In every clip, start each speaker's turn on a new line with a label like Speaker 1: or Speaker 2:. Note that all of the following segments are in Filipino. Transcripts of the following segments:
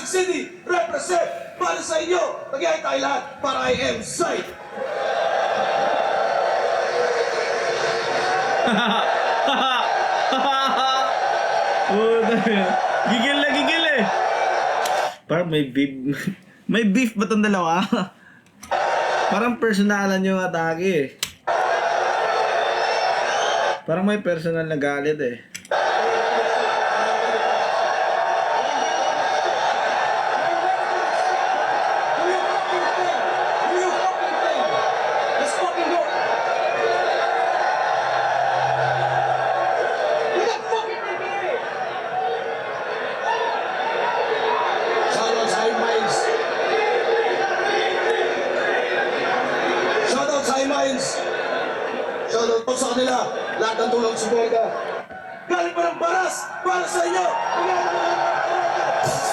Speaker 1: Pasig City, represent para sa inyo. Nagyay tayo lahat para I am Sight.
Speaker 2: Gigil na gigil eh. Parang may beef. May beef ba tong dalawa? Parang personalan yung atake eh. Parang may personal na galit eh.
Speaker 1: Let's fucking go. Shoutout sa High Minds. Shoutout sa High Minds. Shoutout po sa kanila. Lahat ng tulong suporta. Galing pa ng baras para sa inyo.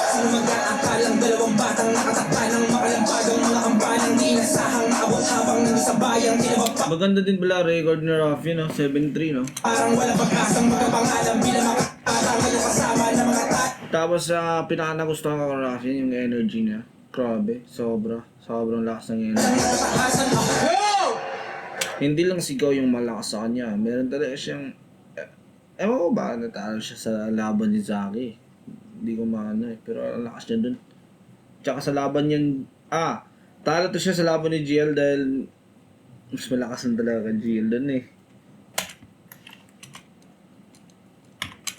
Speaker 3: Sino mag-aakalang dalawang batang nakatakpan ng makalampagang mga kampanang di nasahang naabot habang nandun sa bayang tinabapa.
Speaker 2: Maganda din pala record ni Rafi no, 7-3 no.
Speaker 3: Parang wala pag-asang magkapangalan bilang makakatang ngayong kasama ng mga
Speaker 2: Tapos pinaka-nagustuhan ko kay Rafi yung energy niya. Grabe, sobrang lakas ng energy.
Speaker 3: natakasan ako.
Speaker 2: Hindi lang sigaw yung malakas sa kanya. Meron talaga siyang... ewan ko ba, natalo siya sa laban ni Zaki. Hindi ko maano eh. Pero ang lakas niya dun. Tsaka sa laban niyan... talo to siya sa laban ni GL dahil... mas malakas na talaga kay GL dun eh.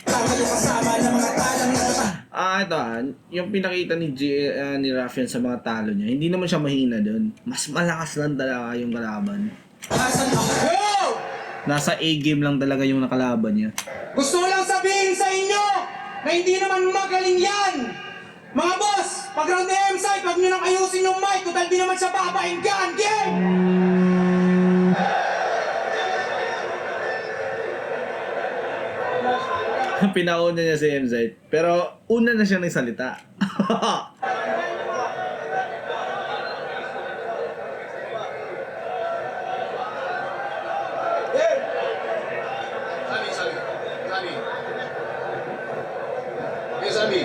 Speaker 3: Ngayong kasama ng mga talang natakasan.
Speaker 2: Ito yung pinakita ni ni Rafian sa mga talo niya, hindi naman siya mahina dun. Mas malakas lang talaga yung kalaban.
Speaker 3: Ako!
Speaker 2: Nasa A-game lang talaga yung nakalaban niya.
Speaker 3: Gusto ko lang sabihin sa inyo na hindi naman magaling yan. Mga boss, pag round the M-side, huwag nyo nang ayusin yung mic, total di naman siya papainggan. Game!
Speaker 2: Pinauna niya si MZ. Pero una na siya nagsalita.
Speaker 1: Sabi. Yes, Sabi.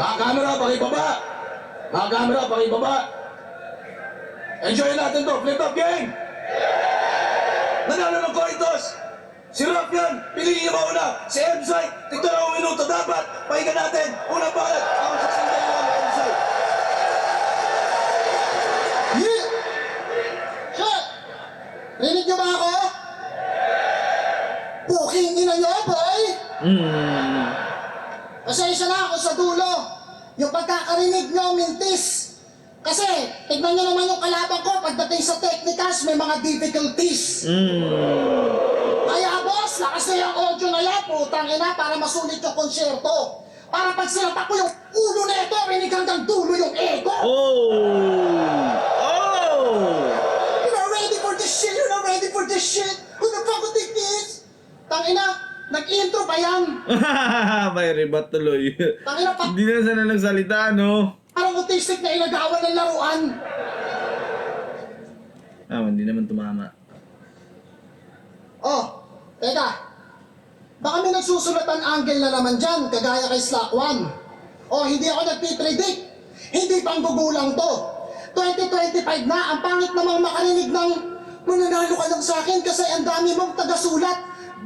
Speaker 1: Mga camera, pakibaba. Mga camera, pakibaba. Enjoy natin to. Flip up game. Nanalo ng Coitos. Si Rafian, piliin niyo mauna. Si M-Site, tignan na minuto dapat. Pahinga natin. Unang balat. Ako sa sinday lang ng M-Site.
Speaker 4: Yeah! Shit! Rinig niyo ba ako? Puking ina niyo, boy! Pasensya na ako sa dulo. Yung pagkakarinig niyo, mintis. Kasi, tignan niyo naman yung kalaban ko, pagdating sa technicals, may mga difficulties. Kaya boss, lakas na yung audio na yan, putang ina, para masulit yung konsyerto. Para pag sinata ko yung ulo na ito, rinig hanggang dulo yung ego. You're not ready for this shit, you're not ready for this shit. Who the fuck would think this? Tangina, nag-intro pa yan.
Speaker 2: May rebat tuloy.
Speaker 4: Tangina,
Speaker 2: Hindi na sana nagsalita, no?
Speaker 4: parang autistic na inagawan ng laruan.
Speaker 2: Hindi naman tumama.
Speaker 4: Oh, teka. Baka may nagsusulatan angle na naman dyan, kagaya kay Slack 1. Oh, hindi ako nagpipredict. Hindi pang gugulang to. 2025 na, ang pangit namang makarinig ng mananalo ka lang sa akin kasi ang dami mong tagasulat.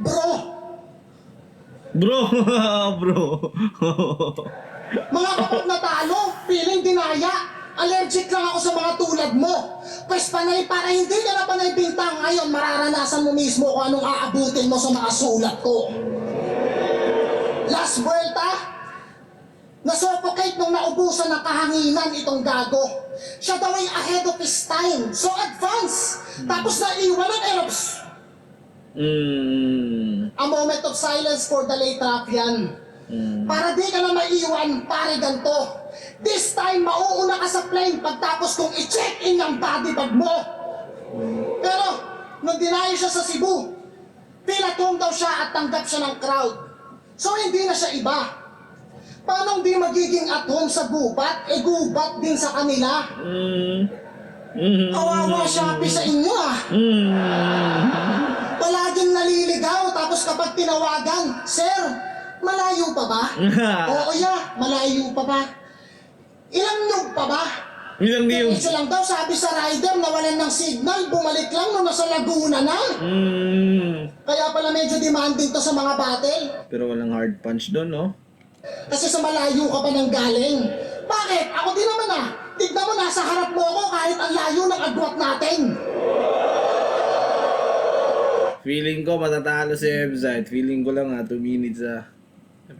Speaker 4: Bro,
Speaker 2: Bro.
Speaker 4: mga kapag natalo, feeling dinaya. Allergic lang ako sa mga tulad mo. Pwes panay para hindi ka na panay bintang ngayon, mararanasan mo mismo kung anong aabutin mo sa mga sulat ko. Last Vuelta, nasuffocate nung naubusan ng kahanginan itong gago. Siya daw ay ahead of his time, so advance. Tapos naiwan ng Erops. A moment of silence for the late Rafian. Para di ka na maiwan, pare ganto. This time, mauuna ka sa plane pagtapos kong i-check-in ang body bag mo. Pero, nung dinayo siya sa Cebu, feel at home daw siya at tanggap siya ng crowd. So, hindi na siya iba. Paano di magiging at home sa gubat? Gubat din sa kanila. Kawawa Shopee sa inyo Palaging naliligaw, tapos kapag tinawagan, Sir, Malayo pa ba? Oo, yeah. Malayo pa ba? Ilang nyug pa ba?
Speaker 2: Ilang niyog?
Speaker 4: Diretso lang daw, sabi sa rider, nawalan ng signal, bumalik lang nung nasa Laguna na. Kaya pala medyo demanding to sa mga battle.
Speaker 2: Pero walang hard punch doon, no?
Speaker 4: Kasi sa malayo ka pa nang galing. Bakit? Ako din naman ah. Tignan mo, nasa harap mo ako kahit ang layo ng agwat natin.
Speaker 2: Feeling ko matatalo si Mzite. Feeling ko lang 2 minutes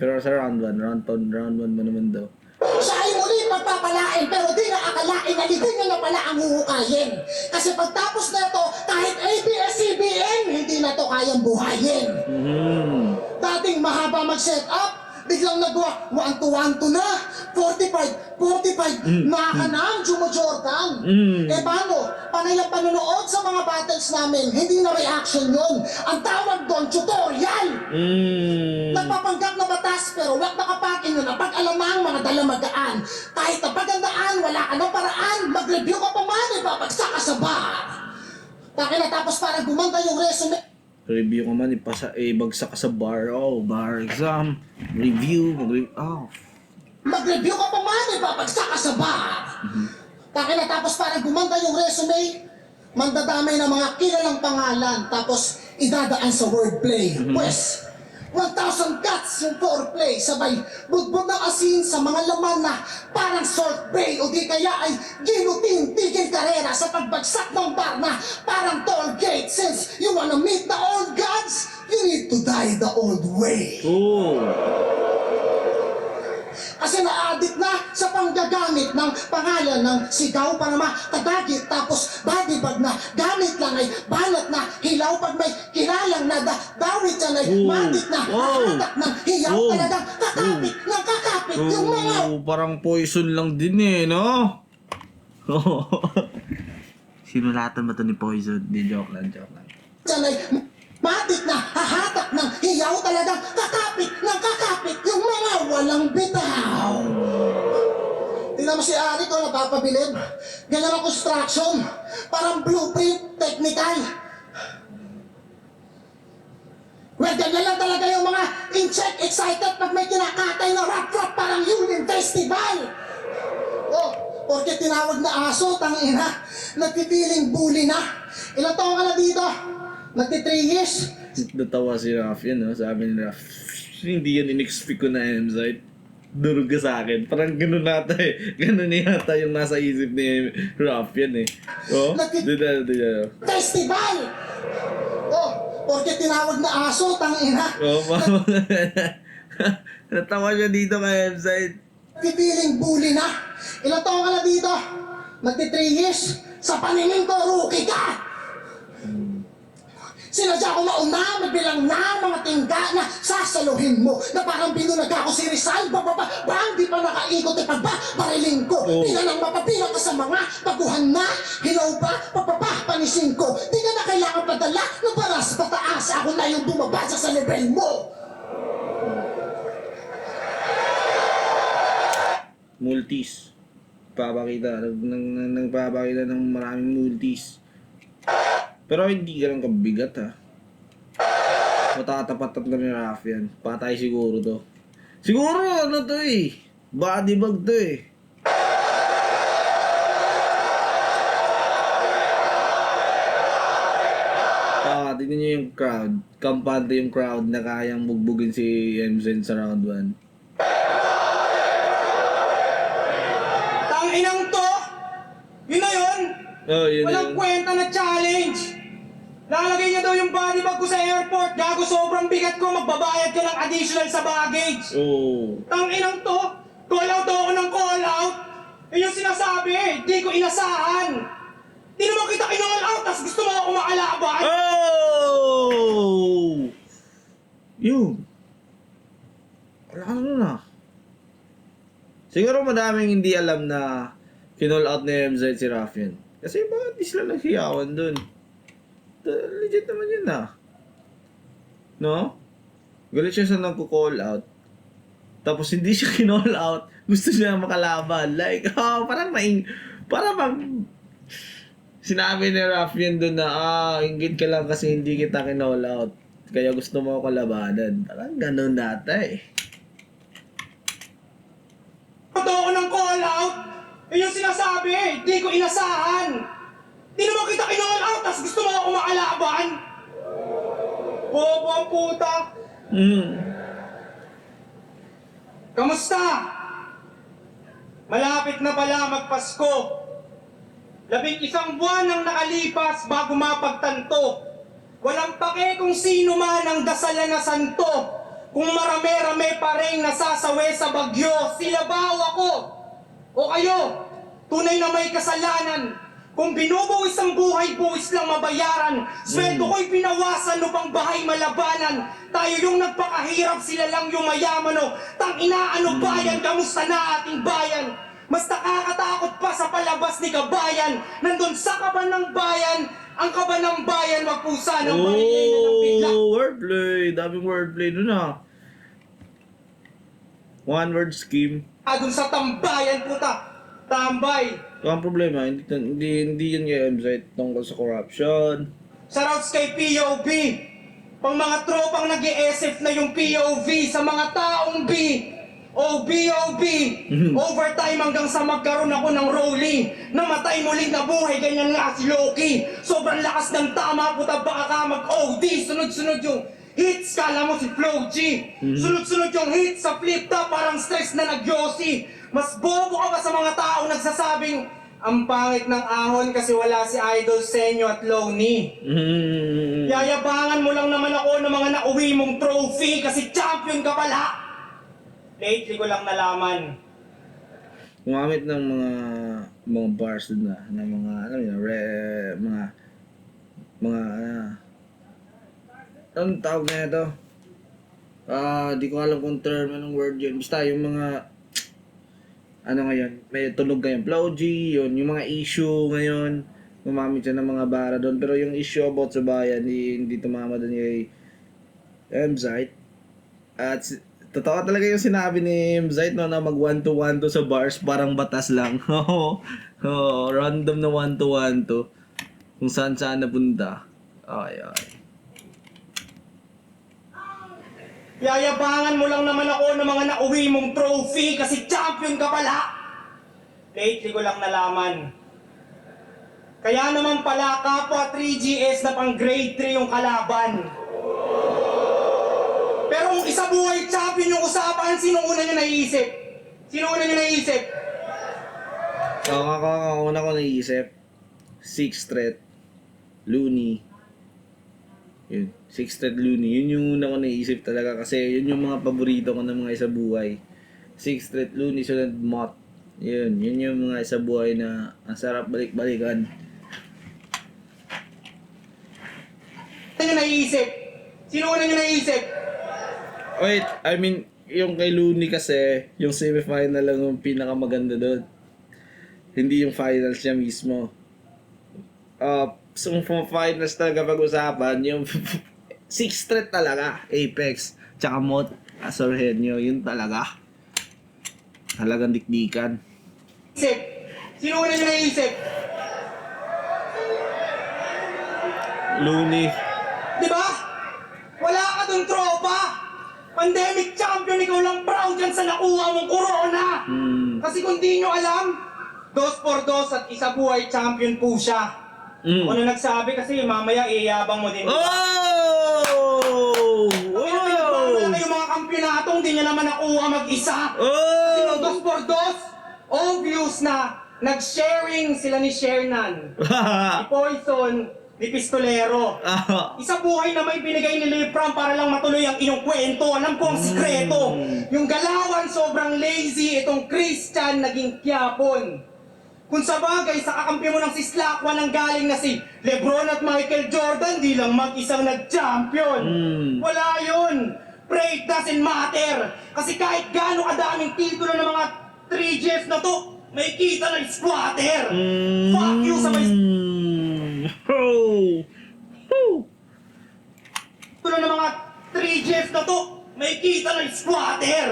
Speaker 2: Pero sa round 1 mo naman daw.
Speaker 4: Siya ay muli pagpapalain pero di na akalain na hindi niya na pala ang huhukayin. Kasi pagtapos na ito, kahit ABS-CBN, hindi na to kayang buhayin. Dating mahaba mag-set up, biglang nagawa 1-2-1-2 na, 45, nakakanam, Jumo Jordan. Eh paano? Panay ang panonood sa mga battles namin, hindi na reaction yun. Ang tawag doon, tutorial. Nagpapanggap na batas pero wag nakapakin yun ang pag-alamang mga dalamagaan. Kahit napagandaan, wala ka ng paraan, mag-review ka pa man, ibabagsak ka sa bar. Bakit natapos para gumanda yung resume?
Speaker 2: Review ko man, bagsak ka sa bar. Oh, bar exam. Review.
Speaker 4: Mag-review ka pa man, ibabagsak ka sa bar. Bakit natapos para gumanda yung resume? Mandadamay ng mga kilalang pangalan, tapos idadaan sa wordplay. Pwes, 1,000 cuts yung foreplay, sabay budbud ng asin sa mga laman na parang salt bay o di kaya ay ginutin tigil karera sa pagbagsak ng bar na parang toll gate. Since you wanna meet the old gods, you need to die the old way. Kasi na-addict na sa panggagamit ng pangalan ng sigaw para makadagit. Tapos body bag na gamit lang ay banat na hilaw. Pag may kilalang na dawit yan ay matik na hatak ng hiyaw. Talagang kakapit ng kakapit yung mga...
Speaker 2: Parang poison lang din no? Sinulatan ba to ni Poison? Di, joke lang.
Speaker 4: Yan ay matik na hahatak ng hiyaw. Talagang kakapit ng kakapit yung mga walang bitaw. Tingnan mo si Ari ko, napapabilib. Ganyan ang construction. Parang blueprint, technical. Well, ganyan lang talaga yung mga in-check excited pag may kinakatay na rap-rap parang Union Festival. Oh, porque tinawag na aso, tangina. Nagpipiling bully na. Ilang taon ka na dito? Nagti 3 years?
Speaker 2: Natawa si Raf no? Sabi ni Raf, hindi yan in-expect ko na Mzite. Durog ka sa akin. Parang ganun nata Ganun yata yung nasa isip ni Raf Oh?
Speaker 4: Festival! Oh, porque tinawag na aso, tangina.
Speaker 2: Oh, natawa siya dito kay Mzite.
Speaker 4: Pipiling bully na. Ilang taon ka na dito? Magti 3 years. Sa paningin ko, rookie ka. Sinadya ko mauna, magbilang na mga tingga na sasaluhin mo. Na parang binunag ako si Rizal. Bang, di pa nakaikot pagba-bariling ko. Di na nang mapapila ka sa mga baguhan na. Hilaw ba, panisin ko. Di ka na kailangan padala ng paras pataas. Ako na yung bumabasa sa level mo.
Speaker 2: Multis. Nagpapakita ng maraming multis. Pero hindi ka lang kabigat Matatapat na ni Raf yan. Patay siguro to. Siguro to body bag to tignan nyo yung crowd. Kampante yung crowd na kayang bugbugin si MZN sa round 1.
Speaker 3: Tanginang to! Yun na yun!
Speaker 2: Oh, yun
Speaker 3: Walang kwenta na challenge! Lalagay niya daw yung body bag ko sa airport. Gago, sobrang bigat ko. Magbabayad ka ng additional sa baggage. Tanginang to! Call out ako ng call out! Yun yung sinasabi. Di ko inasahan. Di naman kita kinall out, tas gusto mo ako makalaban.
Speaker 2: Yun. Wala Siguro madaming hindi alam na kinall out ni MZ si Rafian. Kasi bakit di sila naghiyawan dun? Legit naman yun No? Galit siya sa nagko-call out. Tapos hindi siya kinall out. Gusto niya makalaban. Like, parang sinabi ni Rafian dun na, inggit ka lang kasi hindi kita kinall out. Kaya gusto mo ako labanan. Parang ganun data eh.
Speaker 3: Totoo ko ng call out. Eh yung sinasabi, di ko inasahan. Di naman kita kinall out, tas gusto mo ako makalaban. Bobo ang puta. Kamusta? Malapit na pala magpasko. 11 buwan ang nakalipas bago mapagtanto. Walang pake kung sino man ang dasalan na santo. Kung marami-rami pa rin nasasawi sa bagyo, sila ba o ako? O kayo? Tunay na may kasalanan. Kung binubuwis ang buhay, buwis lang mabayaran. Sweldo ko'y pinawasan upang bahay malabanan. Tayo yung nagpakahirap, sila lang yung mayaman o. Tangina, ano bayan, kamusta na ating bayan? Mas nakakatakot pa sa palabas ni kabayan. Nandun sa kaban ng bayan, ang kaban ng bayan, wag po sanang marilay na ng bigla.
Speaker 2: Wordplay. Daming wordplay dun ah. One word scheme.
Speaker 3: Dun sa tambayan, puta. Tambay.
Speaker 2: Ang problema, hindi yun kay M-Site tungkol sa corruption.
Speaker 3: Shoutouts kay POV. Pang mga tropang nag-i-SF na yung POV sa mga taong B. OBOB. Overtime hanggang sa magkaroon ako ng rolling. Namatay muling nabuhay, ganyan nga si Loki. Sobrang lakas ng tama, puta baka ka mag-OD. Sunod-sunod yung hits, kala mo si Flo G. Sunod-sunod yung hits sa flip top, parang stress na nag-yossi. Mas bobo ka ba sa mga tao nagsasabing ang pangit ng ahon kasi wala si Idol Senyo at Loni. Yayabangan mo lang naman ako ng mga nauwi mong trophy kasi champion ka pala. Lately ko lang nalaman.
Speaker 2: Gumamit ng mga bars dun na, ng mga, alam yun, anong tawag na ito? Di ko alam kung term, anong word yun. Basta yung mga, ano ngayon, may tunog ngayon, Flow G, yun, yung mga issue ngayon, gumamit siya ng mga bara doon. Pero yung issue about sa bayan, hindi tumama doon kay M-Site. At totoo talaga yung sinabi ni M-Site no, na mag 1-2-1-2 sa bars, parang batas lang. Oo, random na 1-2-1-2. Kung saan napunta. Ay.
Speaker 3: Yayabangan mo lang naman ako ng mga nauwi mong trophy kasi champion ka pala. Lately ko lang nalaman. Kaya naman pala kapwa 3GS na pang grade 3 yung kalaban. Pero kung isa buhay champion yung usapan, sino una niya naiisip? Sino una niya naiisip?
Speaker 2: Ako una ko naisip, Sixth Threat, Looney. Yun, Sixth Threat, Looney. Yun yung una ko naisip talaga kasi yun yung mga paborito ko ng mga isa buhay. Sixth Threat, Looney, sunod Mott. Yun yung mga isa buhay na ang sarap balik-balikan.
Speaker 3: Sino niya naiisip? Sino una niya naiisip?
Speaker 2: Wait, I mean, yung kay Looney kasi, yung semifinal lang yung pinakamaganda doon. Hindi yung finals niya mismo. So kung finals talaga pag-usapan, yung Sixth Threat talaga, Apex, tsaka Mott, Azorhenio, yun talaga. Halagang dikdikan.
Speaker 3: Isip. Sino una niya naiisip?
Speaker 2: Looney.
Speaker 3: Diba? Wala ka dun tropa! Pandemic champion, ikaw lang proud yan sa nakuha mong corona! Kasi kung di nyo alam, 2x2 at isa buhay champion po siya. Ano nagsabi kasi mamaya iyabang mo din.
Speaker 2: Oh!
Speaker 3: Pinagmamala yung mga kampionatong di niya naman nakuha mag-isa. Kasi nung 2x2, obvious na nag-sharing sila ni Shernan, ni Poison, ni Pistolero. Isa buhay na may binigay ni Lipram para lang matuloy ang iyong kwento. Alam ko ang sikreto. Yung Galawan sobrang lazy, itong Christian naging Quiapon. Kung sa bagay, sa kakampi mo ng Sislakwa nang galing na si Lebron at Michael Jordan, di lang mag-isang nag-champion. Wala yun. Pray, it doesn't matter. Kasi kahit gaano kadaming titulo ng mga 3Gs na to, may kita ng squatter. Fuck you sa may titulo ng mga 3Gs na to, may kita ng squatter.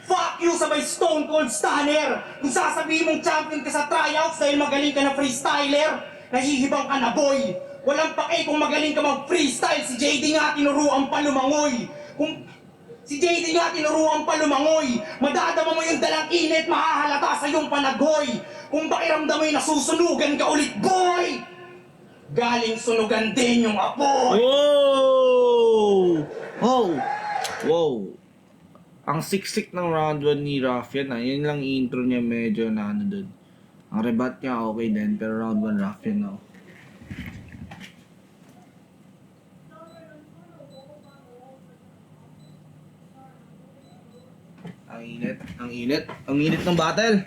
Speaker 3: Fuck you sa may Stone Cold Stunner. Kung sasabihin mong champion ka sa tryouts dahil magaling ka na freestyler, nahihibang ka na boy. Walang pake kung magaling ka mag-freestyle. Si JD nga tinuruan pa lumangoy. Si JD nga tinuruan pa lumangoy. Madadama mo yung dalang init, mahahalata sa iyong panagoy. Kung pakiramdam mo'y nasusunugan ka ulit, boy! Galing sunugan din yung apoy.
Speaker 2: Wow! Oh! Wow! Ang siksik ng round 1 ni Ruffian yun lang intro niya medyo na ano dun. Ang rebat niya okay din, pero round 1 Ruffian na. Ang init ng battle.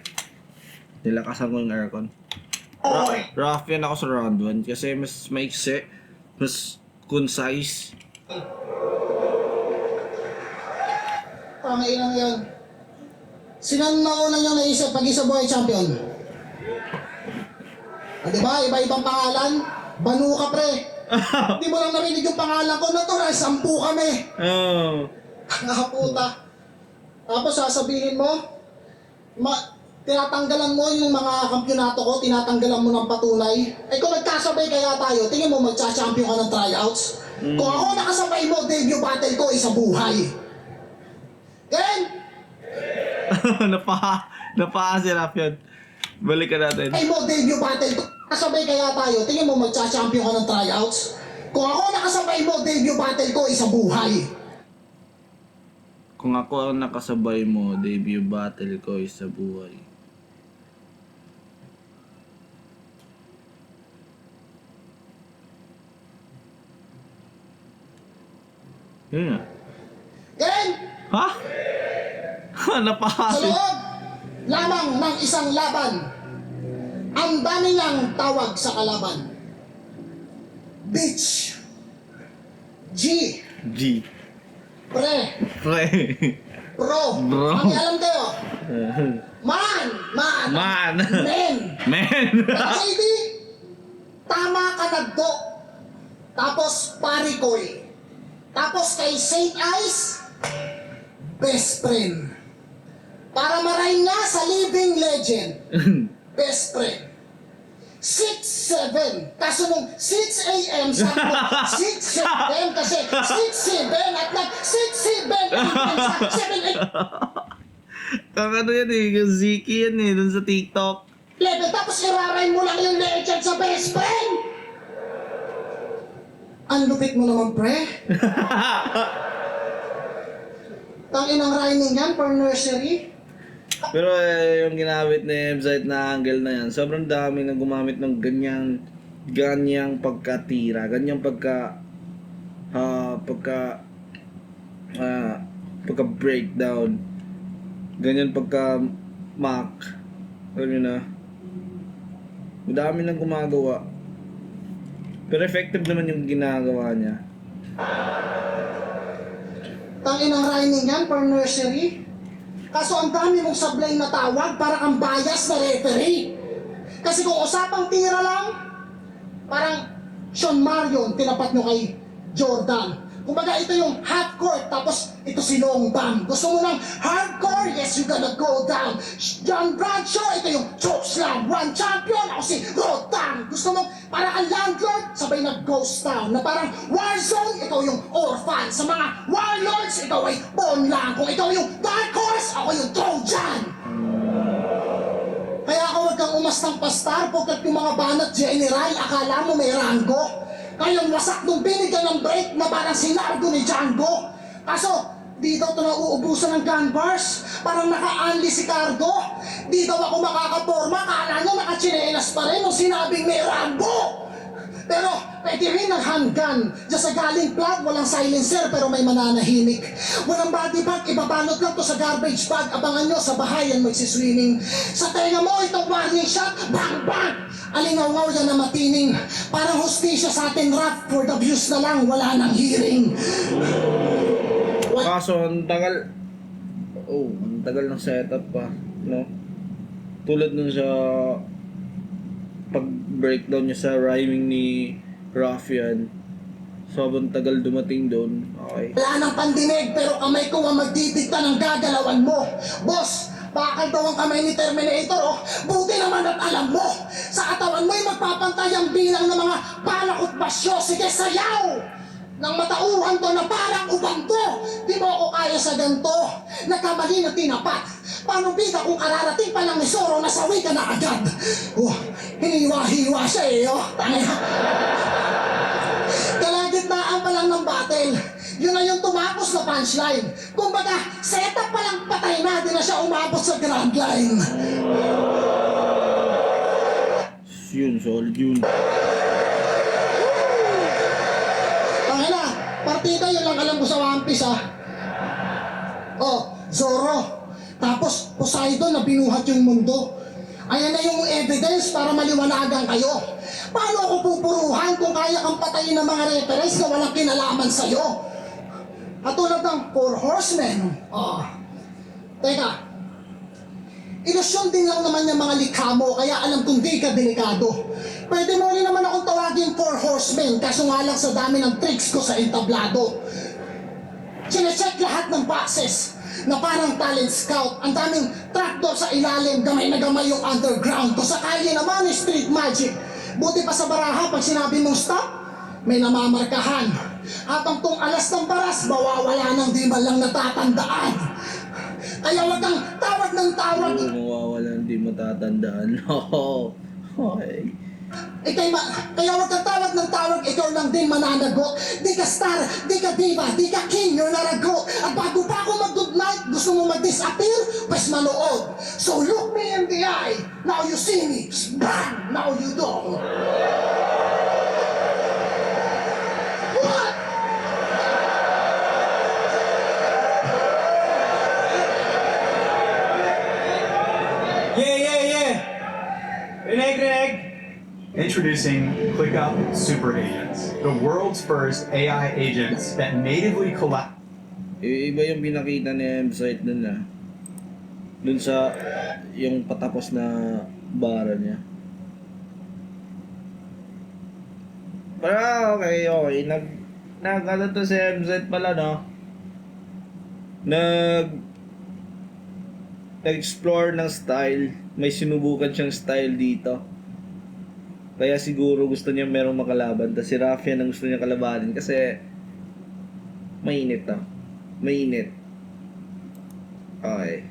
Speaker 2: Nilakasan ko yung aircon.
Speaker 3: Oy!
Speaker 2: Ruffian ako sa round 1 kasi mas maiksi, mas concise.
Speaker 4: Pangailang yan. Sinan nauna niyong naisip pag isa buhay champion? Diba? Iba-ibang pangalan. Banu ka, pre. Hindi mo lang narinig yung pangalan ko. Natural, 10 kami.
Speaker 2: Oh.
Speaker 4: Nakaputa. Tapos sasabihin mo, tinatanggalan mo yung mga kampyonato ko, tinatanggalan mo ng patunay. Eh kung nagkasabay kaya tayo, tingin mo magcha-champion ka ng tryouts? Kung ako nakasabay mo, debut battle ko, isa buhay. Then,
Speaker 2: Napaka si Ruffian. Balikan natin.
Speaker 4: ay mo, debut battle ko, nakasabay kaya tayo, tingin mo magcha-champion ka ng tryouts? Kung ako nakasabay mo, debut battle ko, isa buhay.
Speaker 2: Kung ako ang nakasabay mo, debut battle ko sa buhay. Yun nga.
Speaker 4: Then,
Speaker 2: Ha?
Speaker 4: sa
Speaker 2: Napaka
Speaker 4: loob lamang ng isang laban, ang dami niyang tawag sa kalaban. Bitch. G.
Speaker 2: G.
Speaker 4: Pre.
Speaker 2: Pre.
Speaker 4: Bro.
Speaker 2: Bro.
Speaker 4: Ang alam kayo. Man.
Speaker 2: Man.
Speaker 4: Men.
Speaker 2: Man.
Speaker 4: JD, tama ka nagdo. Tapos parikoy. Tapos kay Saint Ice, best friend. Para marahin nga sa living legend, best friend. 6-7. Kaso nung 6 a.m. sabi ko, 6-7 kasi 6-7 at nag-6-7
Speaker 2: Ang ano yan eh, yung Ziki yan eh, dun sa TikTok.
Speaker 4: level. Tapos iraray mo lang yung legend sa best friend. Ang lupit mo naman, pre. Tanginang rhyming yan for nursery.
Speaker 2: Pero yung ginamit ni Mzite na angle na yan, sobrang dami na gumamit ng ganyang pagkatira, ganyang pagka breakdown, ganyan pagka mock, alam nyo na, madami nang gumagawa. Pero effective naman yung ginagawa niya.
Speaker 4: Tanginang rhyming yan for nursery. Kaso ang dami mong sablay na tawag para kang bias na referee. Kasi kung usapang tira lang, parang Sean Marion, tinapat nyo kay Jordan. Kumbaga ito yung half court, tapos ito si Long Bam. Gusto mo ng hardcore? Yes, you gonna go down. John Bradshaw, ito yung choke slam. One champion, ako si Rotan. Gusto mo, para kang landlord, sabay nag-ghost town. Na parang Warzone, ikaw yung orphan. Sa mga warlords, ikaw ay pawn lang. Kung ikaw yung dark horse, ako yung Trojan. Kaya ako wag kang umastang pastar, pagkat yung mga banat general, akala mo may ranggo. Kayong wasak nung binigyan ng break na parang sinargo ni Django. Kaso, di daw ito nauubusan ng gun bars. Parang naka-unli si Cargo. Di daw ako makakaporma. Kala niya nakachinelas pa rin nung sinabing may Rambo. Pero, pwede rin ng handgun. Diyan sa galing plug, walang silencer pero may mananahimik. Walang body bag, ibabalot lang to sa garbage bag. Abangan nyo sa bahayan magsiswimming. Sa tenga mo, itong warning shot, bang bang! Alingaw-ngaw yan na matining. Parang hostisya sa atin rap, for the views na lang, wala nang hearing.
Speaker 2: Kaso, ang tagal ng setup pa, no? Tulad nun sa pag-breakdown niya sa rhyming ni Ruffian, sobrang tagal dumating doon. Okay.
Speaker 4: Wala nang pandinig, pero kamay ko ang magdidikta ng gagalawan mo. Boss, bakal daw ang kamay ni Terminator, oh. Buti naman at alam mo. Sa katawan mo'y magpapantay ang bilang ng mga balak at basyo. Sige, sayaw! Nang matauhan to na parang ubando. Di mo ako kaya sa ganito. Nagkamali na tinapat. Paano bida kung kararating pa lang ni Zoro na sawi ka na agad? Oh, hiniwa-hiwa siya eh, oh. Tangina. Kalagitnaan pa lang ng battle. Yun na yung tumapos na punchline. Kumbaga, setup pa lang patay na, di na siya umabot sa grand line.
Speaker 2: Yun, solid yun.
Speaker 4: Tangina, partida yun lang alam ko sa One Piece ah. Oh, Zoro. Tapos Poseidon na binuhat yung mundo. Ayan na yung evidence para maliwanagan kayo. Paano ako pupuruhan kung kaya kang patayin ng mga reference na walang kinalaman sa'yo? Katulad ng Four Horsemen. Oh. Teka. Ilusyon din lang naman yung mga likha mo, kaya alam kong di ka delikado. Pwede mo rin naman akong tawagin Four Horsemen, kaso nga lang sa dami ng tricks ko sa entablado. Sinecheck lahat ng boxes na parang talent scout. Ang daming trapdoor sa ilalim, gamay na gamay yung underground. Kung sakali naman yung street magic. Buti pa sa baraha, pag sinabi mong stop, may namamarkahan. Habang tong alas ng baras, mawawala nang di man lang natatandaan. Kaya wag kang tawag ng tawag.
Speaker 2: Oo, mawawala, hindi matatandaan. Oo. Okay.
Speaker 4: Kaya wag kang tawag ng tawag, ikaw lang din mananagot. Di ka star, di ka diva, di ka king, you're not a goat. At bago pa ako mag-good night, gusto mo mag-disappear? Pues manood. So look me in the eye, now you see me. Bang! Now you don't. What?
Speaker 3: Yeah. Reneg.
Speaker 5: Introducing ClickUp Super Agents, the world's first AI agents that natively collect.
Speaker 2: Iba yung pinakita ni M-Site dun ah. Dun sa yung patapos na bara niya. Pero okay. Ano to si M-Site pala no? Nag-explore ng style. May sinubukan siyang style dito. Kaya siguro gusto niya merong makalaban. Tapos si Raffian ang gusto niya kalabanin kasi mainit to. Mainit. Okay.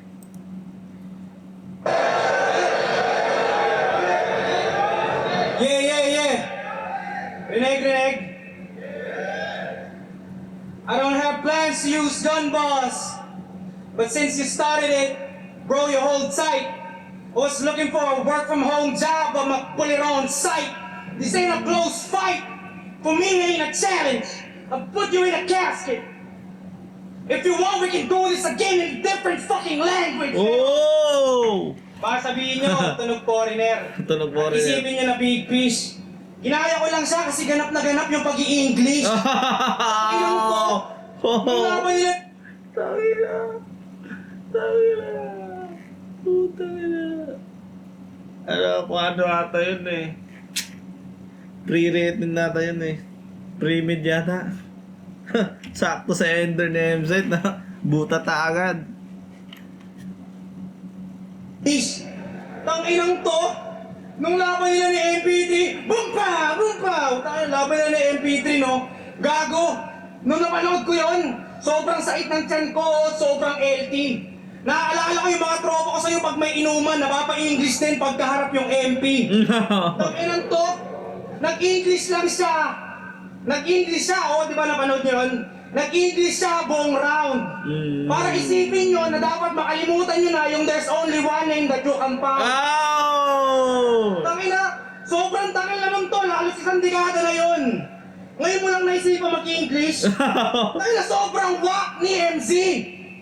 Speaker 3: Yeah. Reneg. I don't have plans to use gun boss. But since you started it, bro, you hold tight. I was looking for a work from home job, but I'm pull it on site. This ain't a close fight. For me, it ain't a challenge. I'll put you in a casket. If you want, we can do this again in a different fucking language.
Speaker 2: Oh!
Speaker 3: Baka sabihin nyo, tunog foreigner.
Speaker 2: Tunog foreigner.
Speaker 3: Isipin nyo na big fish. Ginaya ko lang siya kasi ganap na ganap yung pag-i-English. Ilang ko. Yung laban nila.
Speaker 2: Tangina. Puta na. Kung ano ata yun eh. Pre-rated nata yun eh. Pre-mid yata. Sakto sa ender ni MZ na butata agad.
Speaker 3: Fish. Tanginang to. Nung laban nila ni MP3, bumpa! Tangin, laban nila ni MP3 no. Gago. Nung napanood ko yun, sobrang sakit ng tiyan ko, sobrang LT. Naaalala ko yung mga tropa ko sa'yo pag may inuman, napapa-English din pagkaharap yung MP. Tanginang to. Nag-English lang siya. Di ba napanood nyo yun? Nag-English siya buong round. Para isipin nyo na dapat makalimutan nyo na yung there's only one name that you can find.
Speaker 2: Oh!
Speaker 3: Tangina, sobrang tangin naman to, lalo sa sandikada na yun. Ngayon mo lang naisipan mag-English. Tangina, sobrang whack ni MZ.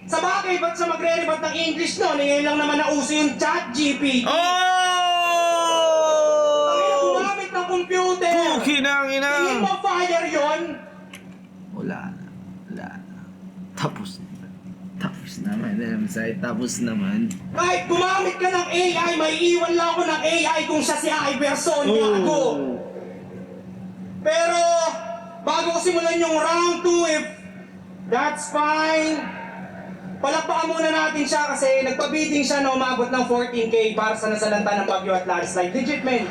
Speaker 3: Sa bagay, ba't siya magre-rebat ng English no? Ngayon lang naman nauso yung chat GPT. Tangina, gumamit ng computer.
Speaker 2: Kinangina.
Speaker 3: Tingin mo fire yun?
Speaker 2: Wala na. Tapos naman, M-Site. Tapos naman.
Speaker 3: Kahit gumamit ka ng AI, may iwan lang ako ng AI kung siya si Iverson, gago. Pero, bago ko simulan yung round 2, if that's fine, Palakpakan muna natin siya kasi nagpa-bidding siya na umabot ng 14K para sa nasalanta ng bagyo at landslide. Legit, men.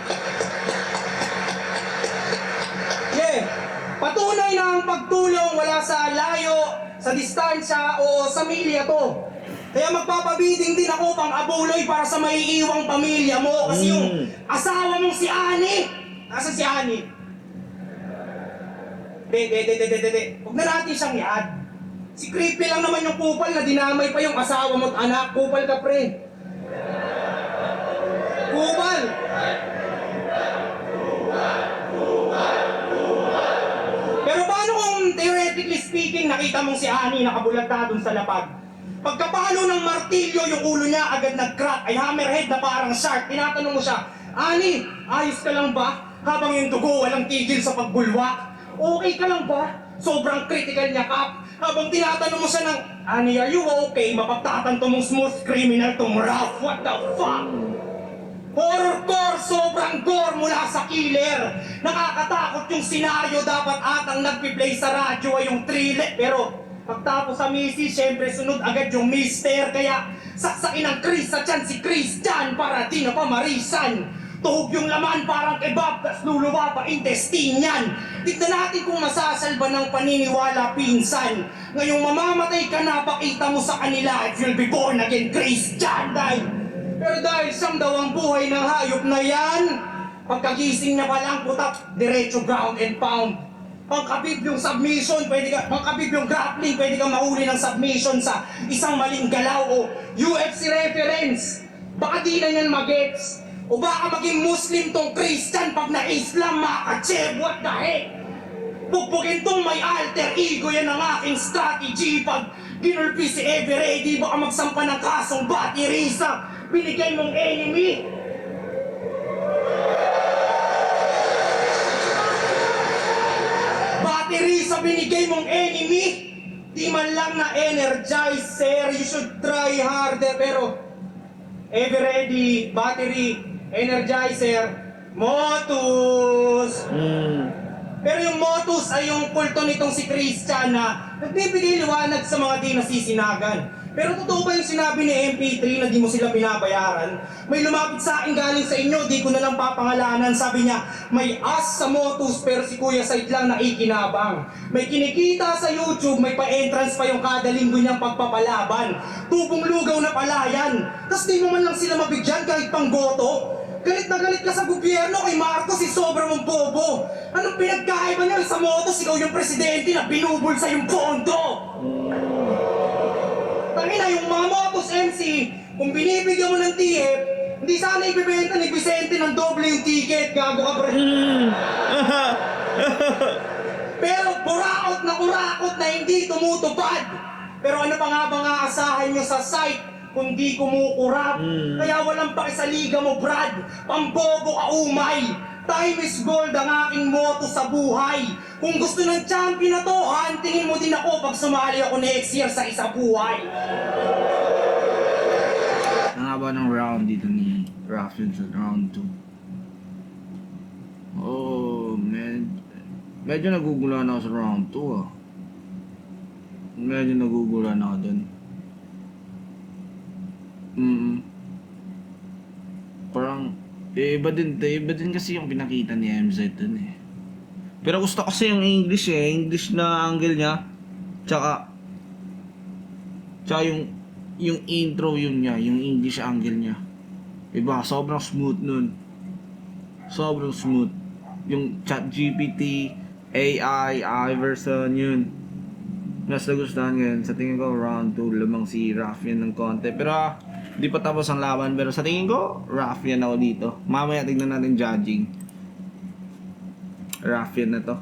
Speaker 3: Yeah. Patunay na ang pagtulong wala sa layo, sa distansya o sa milya to. Kaya magpapabidding din ako pang abuloy para sa maiiwang pamilya mo. Kasi yung asawa mong si Ani, nasa si Ani? Huwag na natin siyang i-add. Si creepy lang naman yung kupal na dinamay pa yung asawa mo't anak. Kupal ka, pre. Kupal! Pero paano kung theoretically speaking, nakita mong si Ani nakabulagta dun sa lapag? Pagkapalo ng martilyo, yung ulo niya agad nag-crack, ay hammerhead na parang shark. Tinatanong mo siya, Ani, ayos ka lang ba? Habang yung dugo walang tigil sa pagbulwak. Okay ka lang ba? Sobrang critical niya, Kap. Habang tinatanong mo siya ng, Ani, are you okay? Mapagtatanto mong smooth criminal tong rough. What the fuck? Horrorcore, sobrang gore mula sa killer. Nakakatakot yung senaryo, dapat atang nagpi-play sa radyo ay yung thriller. Pero pagtapos sa misis, syempre sunod agad yung mister. Kaya saksakin ang Chris sa tiyan si Christian para di na pamarisan. Tuhog yung laman parang kebab, tas luluwa pa intestine yan. Tignan natin kung masasalba ng paniniwala pinsan. Ngayong mamamatay ka na, pakita mo sa kanila if you'll be born again Christian. Pero dahil siyang daw ang buhay ng hayop na yan, pagkagising na palang putak, diretso ground and pound. Pangkabib yung submission, pangkabib yung grappling, pwede kang mahuli ng submission sa isang maling galaw o UFC reference. Baka di na yan magets. O baka maging Muslim tong Christian pag na-Islam makacheb, what the heck? Pupugin tong may alter ego, yan ang aking strategy. Pag ginulpi si Eveready, baka magsampa ng kasong battery sa binigay mong enemy. Battery sa binigay mong enemy. Di man lang na energizer, you should try harder. Pero Eveready, battery, energizer, Motus. Pero yung Motus ay yung kulto nitong si Christian na nagbibigay liwanag sa mga di nasisinagan. Pero totoo ba yung sinabi ni MP3 na di mo sila binabayaran? May lumapit sa akin galing sa inyo, di ko na lang papangalanan. Sabi niya, may as sa Motus pero si Kuya Said lang naikinabang. May kinikita sa YouTube, may pa-entrance pa yung kada linggo niyang pagpapalaban. Tubong lugaw na pala yan. Tas di mo man lang sila mabigyan kahit pang goto. Galit na galit ka sa gobyerno kay Marcos, si sobra mong bobo. Anong pinagkaiba niya sa Motus? Ikaw yung presidente na binubulsa yung pondo. Tangina, yung mga Motus MC, kung binibigyan mo ng TF, hindi sana ibibenta ni Vicente ng doble yung ticket. Gago ka, pre. Pero kurakot na hindi tumutupad. Pero ano pa nga ba nga asahan nyo sa site? Kundi kumukurap. Kaya walang pakisaliga mo, Brad. Pambobo ka, umay. Time is gold ang aking motto sa buhay. Kung gusto ng champion na to, hantingin mo din ako pag sumali ako next year sa isa buhay.
Speaker 2: Ang haba ng round dito ni Raffin sa round 2. Oh, medyo naguguluhan ako sa round 2 ah. Medyo naguguluhan ako dun. Parang iba din kasi yung pinakita ni MZ dun eh. Pero gusto kasi yung English na angle niya. Tsaka yung intro yun niya, yung English angle niya. Iba, sobrang smooth nun. Sobrang smooth. Yung ChatGPT, AI, Iverson, yun. Mas nagustuhan ngayon. Sa tingin ko, round 2, lamang si Raffian ng konti. Pero di pa tapos ang laban. Pero sa tingin ko, Raffian ako dito. Mamaya tignan natin judging. Raffian na to.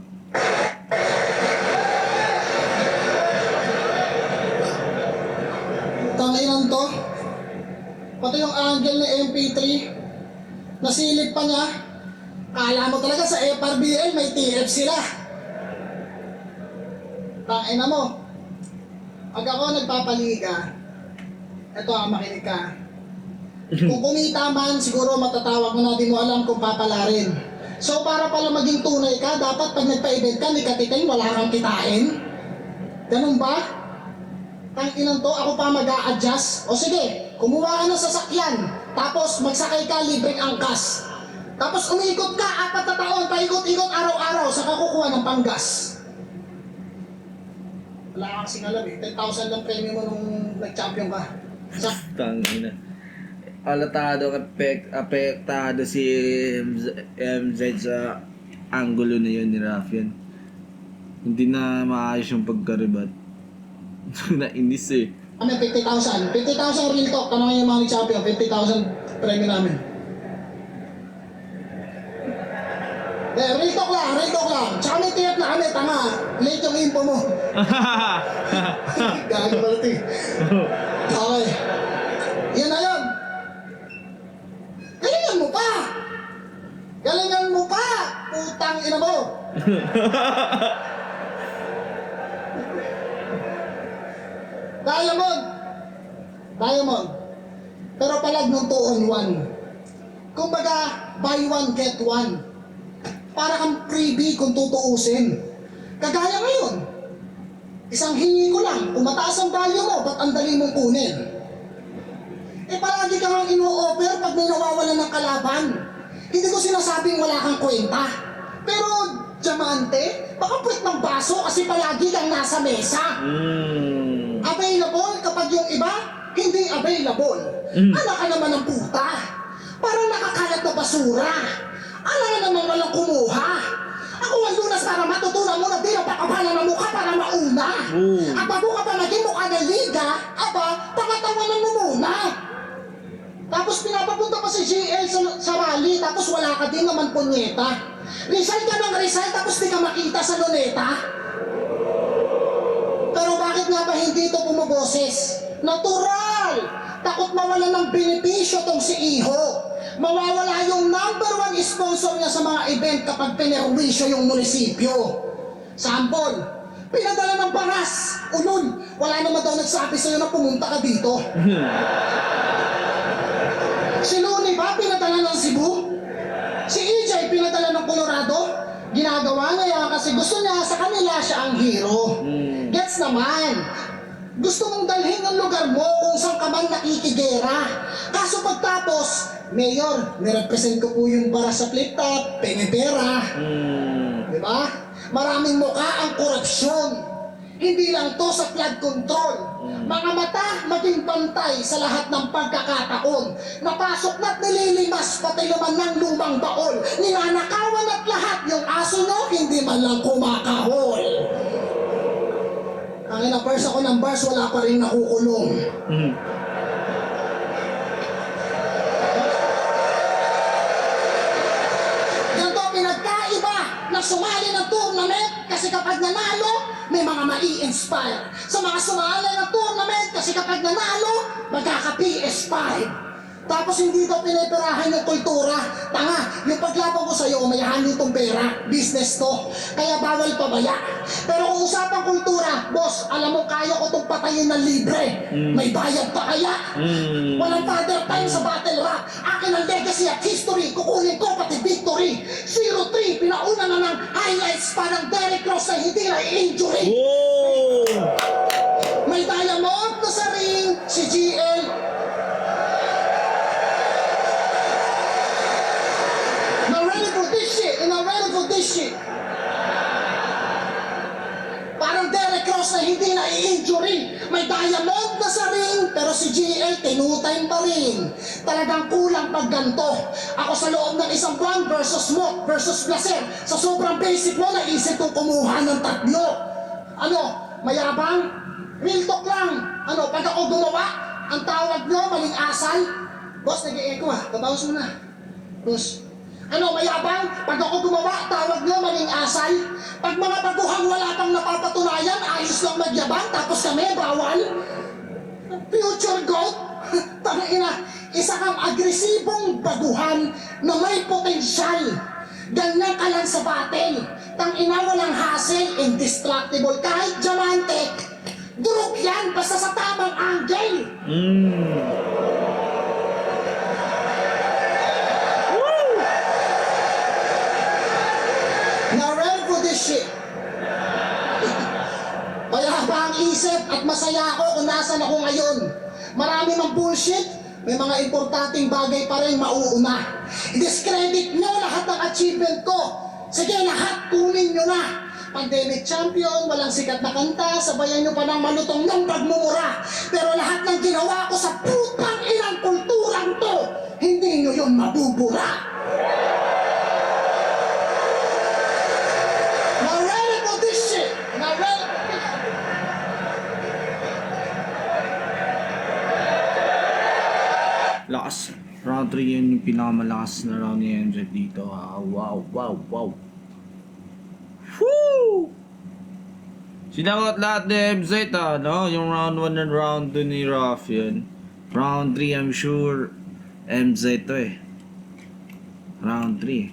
Speaker 4: Tanginan to. Pati yung angle ni MP3, nasilip pa niya. Kala mo talaga sa FRBL may TF sila. Tangina mo. Pag ako nagpapaliga, eto makinig ka. Kung kumita man, siguro matatawag mo na, di mo alam kung papalarin. So para pala maging tunay ka, dapat pag nagpa-event ka, nikatikay, wala kang kitain. Ganun ba? Tang inang to, ako pa mag-a-adjust. O sige, kumuha ka ng sasakyan. Tapos magsakay ka, libreng angkas. Tapos umiikot ka, 4 na taon, paikot-ikot araw-araw, saka kukuha ng panggas. Wala kang kasing alam eh. 10,000 lang premium mo nung nag-champion ka.
Speaker 2: Tangina. Alatado, apektado si MZ sa angulo na yun ni Rafian. Hindi na maayos yung pagkaribat. Nainis eh.
Speaker 4: Ano, 50,000. 50,000 real talk. Tanongin yung mga nag-champion. 50,000 premium namin. Real talk lang. Tsaka may tiyap na kami, tanga. Late yung info mo. Gago pala ito eh. Okay. Yan na yun. Galingan mo pa! Putang ina mo! Diamond. Pero palag ng 2 on 1. Kumbaga, buy one, get one. Para kang freebie kung tutuusin. Kagaya ngayon, isang hingi ko lang, kung mataas ang value mo, ba't ang dali mong kunin? Eh palagi ka kang ino-offer pag may nawawalan ng kalaban. Hindi ko sinasabing wala kang kwenta. Pero, diamante, baka puwet ng baso kasi palagi kang nasa mesa. Available kapag yung iba, hindi available. Anak ka naman ng puta. Parang nakakalat na basura. Alam nga naman walang kumuha. Ako ang lunas para matutunan mo na di ang pakapalan ng mukha para mauna. At bago ka pa naging mukha ng liga, pangatawanan mo muna. Tapos pinapapunta pa si GL sa rally, tapos wala ka din naman punyeta. Resign ka ng resign, tapos di ka makita sa luneta. Pero bakit nga ba hindi ito pumuboses? Natural! Takot mawala ng benepisyo tong si Iho. Mawawala yung #1 sponsor niya sa mga event kapag pinerwisyo yung munisipyo. Sample, pinadala ng Paras. Ulol, wala naman daw nagsabi sa'yo na pumunta ka dito. Si Looney ba pinadala ng Cebu? Si EJ pinadala ng Colorado? Ginagawa niya yan kasi gusto niya sa kanila siya ang hero. Gets naman. Gusto mong dalhin ang lugar mo kung saan ka man nakikigera. Kaso pagtapos, Mayor, nirepresent ko po yung para sa flip top, pera. Di ba? Maraming mukha ang korupsyon. Hindi lang to sa flood control. Mga mata maging pantay sa lahat ng pagkakataon. Napasok na't nililimas pati naman ng lumang baon. Ninanakawan at lahat yung aso nyo, hindi man lang kumakahol. Ang ina-bars ako ng bars, wala pa rin nakukulong. Ganito pinagkaiba na sumali ng tournament kasi kapag nanalo, may mga mai-inspire. Sa mga sumali ng tournament kasi kapag nanalo, magkaka-PS5. Tapos hindi daw pinipirahan yung kultura. Tanga, yung paglaban ko sa'yo, mayahan itong pera. Business to. Kaya bawal pabaya. Pero kung usapang kultura, boss, alam mo, kaya ko itong patayin ng libre. May bayad pa kaya? Walang father time sa battle rap. Akin ang legacy at history. Kukunin ko pati victory. 0-3, pinauna na ng highlights pa ng Derek Ross na hindi na injury. May diamond na sa ring, si GL. Parang Derek Ross na hindi na i-injury. May diamond na sa ring, pero si GL tinutime pa rin. Talagang kulang pag ganito. Ako sa loob ng isang buwan versus Mock versus Placer. Sa sobrang basic mo, naisip kong kumuha ng 3. Ano, mayabang? Real talk lang. Ano, pag ako gumawa, ang tawag nyo, maling asal. Boss, nag-i-echo tabawas mo na. Boss. Ano, mayabang? Pag ako gumawa, tawag nyo, maling asal. Pag mga baguhang wala pang napapatunayan, ayos lang magyabang, tapos kami, bawal. Future goat? Tangina, isa kang agresibong baguhan na may potensyal. Ganyan ka lang sa battle. Tangina, walang hassle, indestructible. Kahit diamante, durog yan, basta sa tamang angle. Shit. Kaya pa ang isip at masaya ako kung nasan ako ngayon. Marami mang bullshit, may mga importanteng bagay pa rin mauuna. I-discredit nyo lahat ng achievement ko. Sige, lahat kunin nyo na. Pandemic champion, walang sikat na kanta, sabayan nyo pa ng malutong ng pagmumura. Pero lahat ng ginawa ko sa putang inang kulturang to, hindi nyo yun mabubura. Now ready for this shit. Now ready for this shit.
Speaker 2: Lakas. Round 3 yun yung pinakamalakas na round ni MZ dito. Wow. Woo! Sinagot lahat ni MZ no? Yung round 1 and round 2 ni Ruffian. Round 3 I'm sure MZ to eh. Round 3.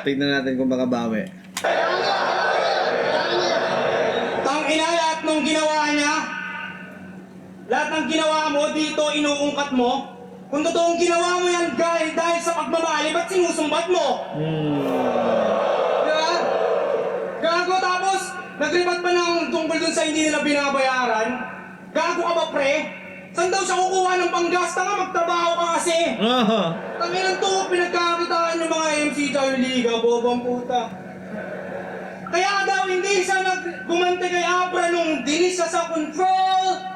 Speaker 2: Tignan natin kung makabawi.
Speaker 3: Tangina, lahat nung ginawa niya, lahat ng ginawa mo dito, inuungkat mo. Kung totoong ginawa mo yan dahil sa pagmamali, ba't sinusumbat mo? Diba? Gago, tapos nagripat pa ng tungkol dun sa hindi nila binabayaran. Gago ka ba, pre? Saan daw siya kukuha ng panggasta ka? Magtrabaho ka kasi. Tanginan to, pinagkakitaan yung mga MC sa liga, bobang puta. Kaya daw hindi siya gumante kay Abra nung dinis siya sa control.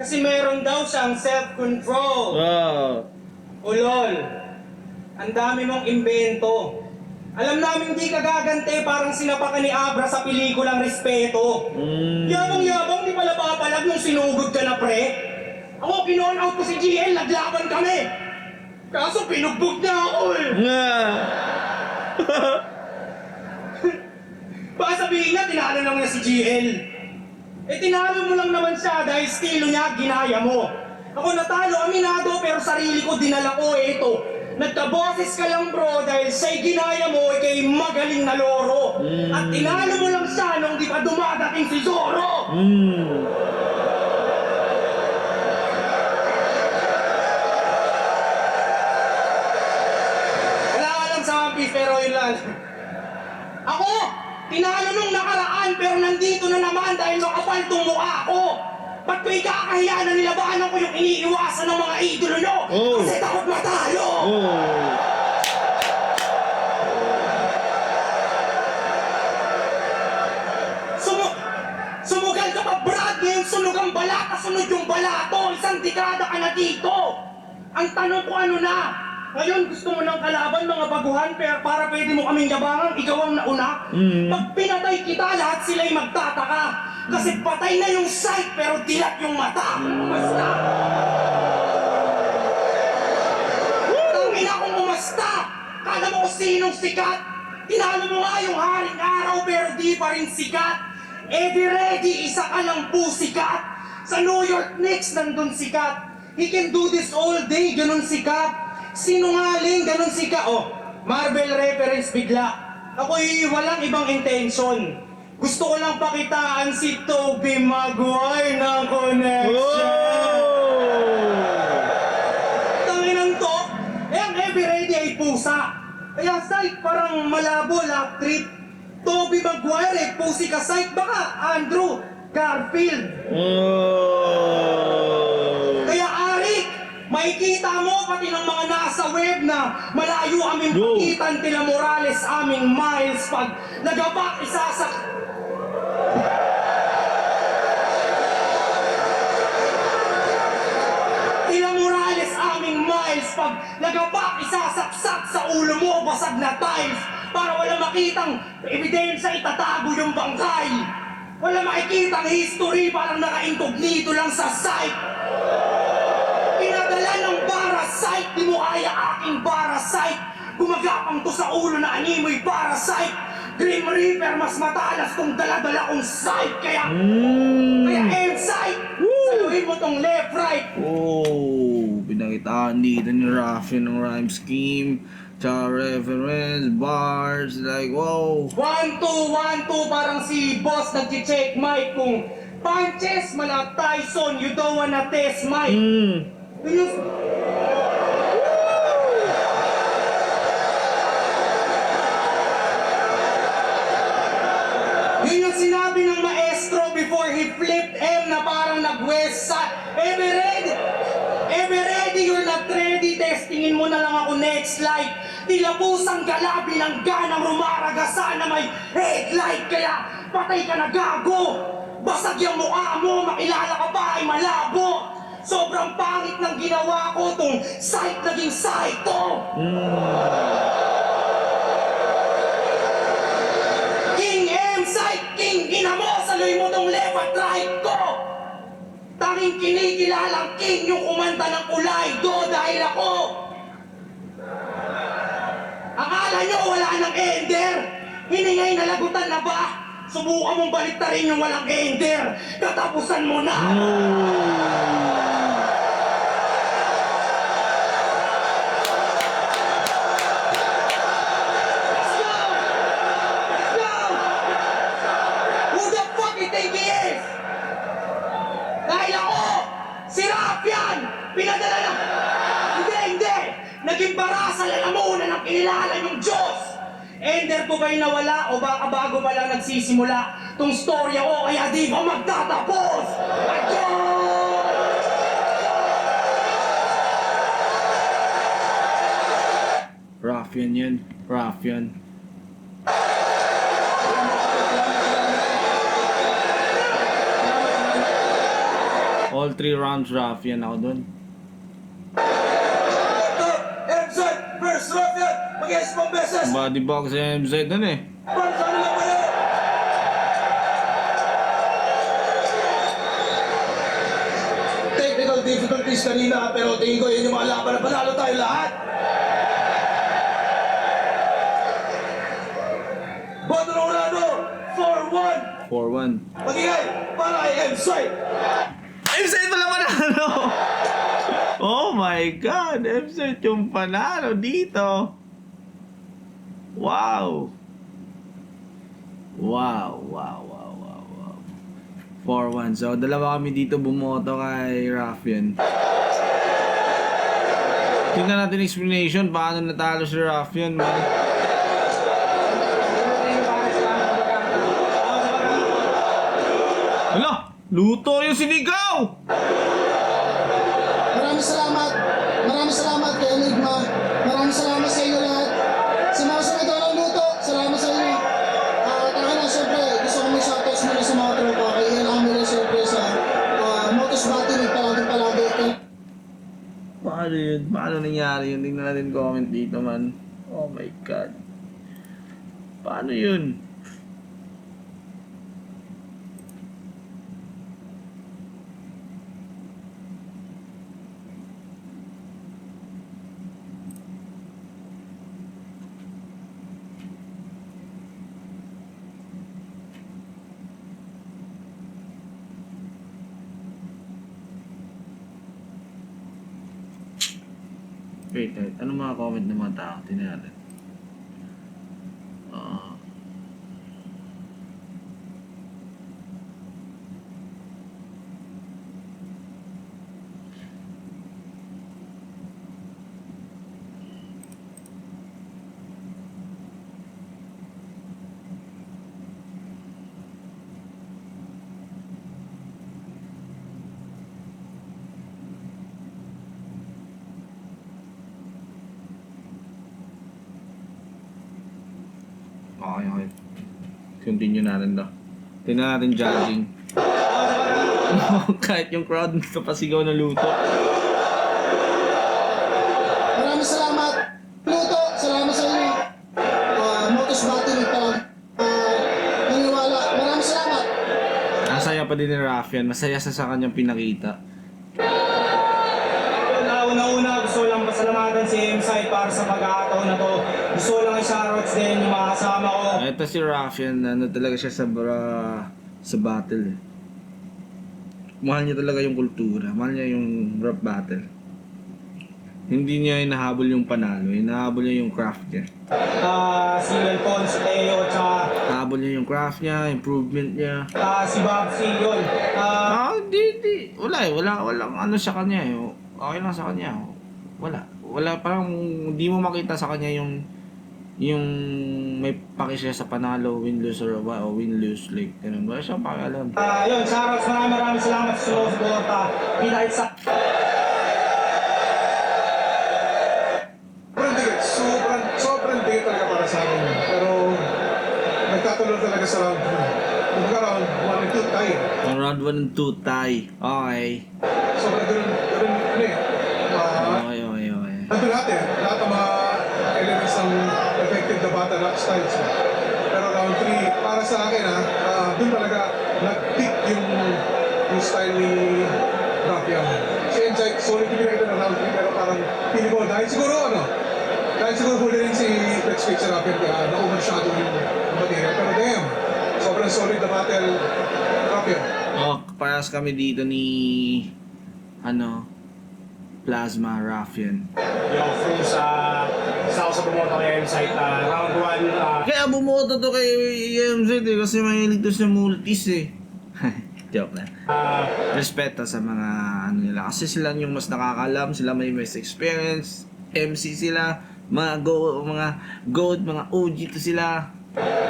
Speaker 3: Kasi meron daw siyang self-control. Ulol, ang dami mong imbento. Alam namin di ka gagante, parang sinapakan ni Abra sa pelikulang Respeto. Yabang-yabang, di pala papalag nung sinugod ka na, pre. Ako, kinon out ko si GL, naglaban kami. Kaso pinugbog niya ako eh. Baka sabihin niya, tinalo lang niya si GL. Eh tinalo mo lang naman siya dahil estilo niya, ginaya mo. Ako natalo, aminado, pero sarili ko dinala ko eh ito. Nagkaboses ka lang bro dahil siya'y ginaya mo eh kay magaling na loro. At tinalo mo lang siya nung di pa dumadating si Zoro. Pero yun lang. Ako, tinalo nung nakaraan pero nandito na naman dahil makapal tong mukha ko. Ba't ko ikakahiya na nilabanan ko yung iniiwasan ng mga idolo nyo? Kasi takot matalo! Sumugal ka pa, Brad! Ngayon sunog ang bala, kasunod yung balato! Isang dekada ka na dito! Ang tanong ko ano na? Ngayon gusto mo ng kalaban, mga baguhan, pero para pwede mo kaming yabangan, ikaw ang nauna. Pag pinatay kita, lahat sila'y magtataka. Kasi patay na yung sight, pero dilat yung mata. Basta! Tangina kong umasta! Kala mo kung sinong sikat? Tinalo mo nga yung haring araw, pero di pa rin sikat. Eddie Ready, isa ka lang po sikat. Sa New York Knicks, nandun sikat. He can do this all day, ganun sikat. Sinungaling, ganun sikat. Oh, Marvel reference bigla. Ako'y walang ibang intention. Gusto ko lang pakitaan si Tobey Maguire ng connection. Tanginan to, ang Eddie Ready ay pusa. Kaya sight parang malabo, lap trip. Tobey Maguire eh, pusi ka sight. Baka Andrew Garfield. Kaya Arik, makikita mo pati ng mga nasa web na malayo aming pagitan tila Morales aming miles pag nagabak isasak. Tila Morales aming miles pag nagabak isasaksak sa ulo mo basag na tiles para wala makitang ebidensya itatago yung bangkay. Wala makikitang history parang naka-incognito lang sa site. Pinadala ng parasite, di mo kaya aking parasite. Gumagapang to sa ulo na animoy parasite. Grim Reaper mas matalas kung dala-dala kong sight. Kaya inside, saluhin mo tong left right.
Speaker 2: Pinakitaan dito ni Ruffian ng rhyme scheme, tsaka reference, bars, like wow.
Speaker 3: 1, 2, 1, 2, parang si boss nag-check mic kung punches, mala Tyson, you don't wanna test mic. Yun ang sinabi ng maestro before he flipped M na parang nag-west side. Ever ready, you're not ready. Testingin mo na lang ako next slide. Tila pusang galabi ng ganang rumaragasa na may headlight. Kaya patay ka na gago. Basag yung mukha mo, makilala ka pa ay malabo. Sobrang pangit ng ginawa ko, tong site naging site to. King M site, king ina mo, saloy mo tong left at right ko. Tanging kinikilalang king yung kumanta ng kulay do dahil ako. Akala nyo wala nang ender? Hiningay na lagutan na ba? Subukan mong baliktarin yung walang ender. Katapusan mo na. Let's go! Let's go! Who the fuck you think he is? Dahil ako, si Rafian, pinadala na... Hindi! Naging barasa lang muna ng kinilala yung Diyos. Ender ko ba'y nawala o baka bago pa lang nagsisimula tong storya ko kaya di ba magtatapos? Adios!
Speaker 2: Ruffian yun. Ruffian. All 3 rounds Ruffian ako dun.
Speaker 1: MZ versus Ruffian. Mag-yes pang beses.
Speaker 2: Body box sa MZ dun eh.
Speaker 1: Para sa kanila pa yun. Technical difficulties kanina, pero tingin ko yun yung mga laban na panalo tayo lahat. Boto ng Orlando, 4-1.
Speaker 2: 4-1.
Speaker 1: Magigay para kay MZ.
Speaker 2: MZ pala manalo! Oh my God! MZ yung panalo dito! Wow! Wow! 4-1. So, dalawa kami dito bumoto kay Ruffian. Tingnan natin explanation paano natalo si Ruffian, man. Hala! Luto yung sinigaw!
Speaker 4: Maraming salamat kay Enigma. Maraming salamat sa inyo lahat. Sa mga sumunod ng luto, salamat sa inyo. Taka na, siyempre, gusto ko may shoutouts muna sa mga tropa. Kay Ian Amila, siyempre, sa Motos Battery, palagi.
Speaker 2: Paano yun? Paano nangyari yun? Tingnan natin comment dito, man. Oh my God. Paano yun? Wait, ano mga comment ng mga tao? Tingnan natin. Okay. Continue natin daw. Tingnan natin judging. Kahit yung crowd napasigaw na luto.
Speaker 4: Maraming salamat. Luto, salamat sa inyo. Motos Battery, naniwala. Maraming salamat.
Speaker 2: Masaya pa din ni Ruffian. Masaya sa kanyang pinakita.
Speaker 3: Una-una, gusto lang pasalamatan si M-Side para sa pag-aataw na to. Gusto lang i-shoutouts din yung mga kasama ko.
Speaker 2: Ito si Ruffian, ano talaga siya sa battle. Mahal niya talaga yung kultura. Mahal niya yung rap battle. Hindi niya hinahabol yung panalo. Hinahabol niya yung craft niya.
Speaker 3: Si Alfonso Teo, tsaka
Speaker 2: Hinahabol niya yung craft niya, improvement niya.
Speaker 3: si Babsi yun.
Speaker 2: Di. Wala eh. Walang ano sa kanya eh. Okay lang sa kanya. Wala. Parang di mo makita sa kanya yung yung may paki siya sa panalo, win-lose or what, o win-lose, like, ganun. Wala siyang pakialam.
Speaker 3: Yun, shoutouts, maraming salamat sa suporta. Pinahit sa...
Speaker 6: Sobrang date talaga para sa akin. Pero nagkatuloy talaga sa round 2. Kumbaga round 1 and 2 tayo.
Speaker 2: Round 1 and 2 tie. Okay.
Speaker 6: Sobrang ganun ano eh.
Speaker 2: Okay.
Speaker 6: Nandun natin, lahat ng mga elements ng effective na battle rap styles. Pero round 3, para sa akin dun talaga nag-pick yung style ni Rafian. Si Enzyte, solid yung pinakita ng round 3 pero parang feeling ko dahil siguro huli rin si Flex Fix sa Rafian kaya na-overshadow yung material. Pero damn, sobrang solid na battle Rafian.
Speaker 2: Parehas kami dito ni Plasma Ruffian.
Speaker 3: Yo, from sa ako sa bumoto kay Insight, round 1,
Speaker 2: Kaya bumoto to kay EMZ kasi mahilig to sa multis eh. Joke na. Respeto sa mga nila kasi sila yung mas nakakalam, sila may mas experience, MC sila, mga goat, mga OG to sila.